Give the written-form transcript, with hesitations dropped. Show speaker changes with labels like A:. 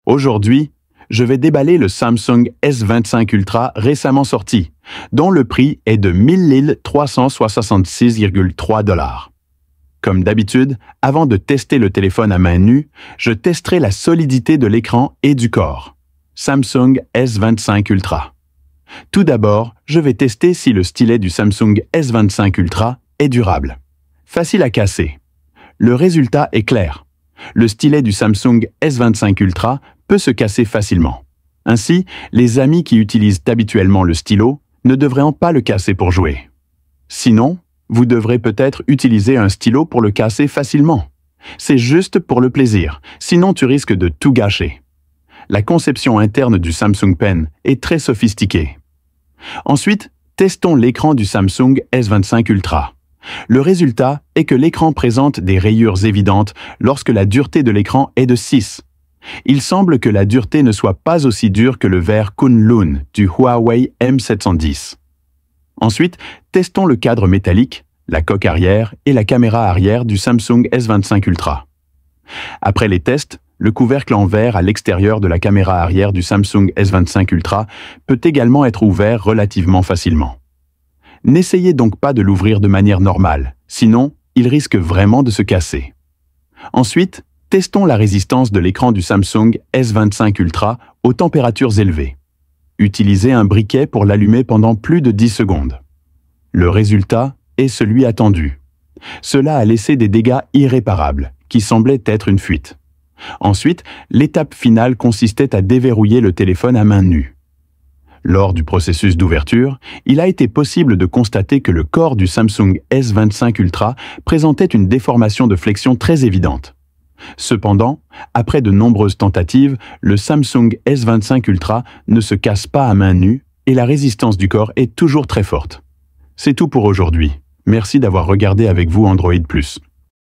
A: Aujourd'hui, je vais déballer le Samsung S25 Ultra récemment sorti, dont le prix est de 1366,3 $. Comme d'habitude, avant de tester le téléphone à main nue, je testerai la solidité de l'écran et du corps. Samsung S25 Ultra. Tout d'abord, je vais tester si le stylet du Samsung S25 Ultra est durable. Facile à casser. Le résultat est clair. Le stylet du Samsung S25 Ultra peut se casser facilement. Ainsi, les amis qui utilisent habituellement le stylo ne devraient pas le casser pour jouer. Sinon, vous devrez peut-être utiliser un stylo pour le casser facilement. C'est juste pour le plaisir, sinon tu risques de tout gâcher. La conception interne du Samsung Pen est très sophistiquée. Ensuite, testons l'écran du Samsung S25 Ultra. Le résultat est que l'écran présente des rayures évidentes lorsque la dureté de l'écran est de 6. Il semble que la dureté ne soit pas aussi dure que le verre Kunlun du Huawei M710. Ensuite, testons le cadre métallique, la coque arrière et la caméra arrière du Samsung S25 Ultra. Après les tests, le couvercle en verre à l'extérieur de la caméra arrière du Samsung S25 Ultra peut également être ouvert relativement facilement. N'essayez donc pas de l'ouvrir de manière normale, sinon il risque vraiment de se casser. Ensuite, testons la résistance de l'écran du Samsung S25 Ultra aux températures élevées. Utilisez un briquet pour l'allumer pendant plus de 10 secondes. Le résultat est celui attendu. Cela a laissé des dégâts irréparables, qui semblaient être une fuite. Ensuite, l'étape finale consistait à déverrouiller le téléphone à main nue. Lors du processus d'ouverture, il a été possible de constater que le corps du Samsung S25 Ultra présentait une déformation de flexion très évidente. Cependant, après de nombreuses tentatives, le Samsung S25 Ultra ne se casse pas à main nue et la résistance du corps est toujours très forte. C'est tout pour aujourd'hui. Merci d'avoir regardé avec vous Android Plus.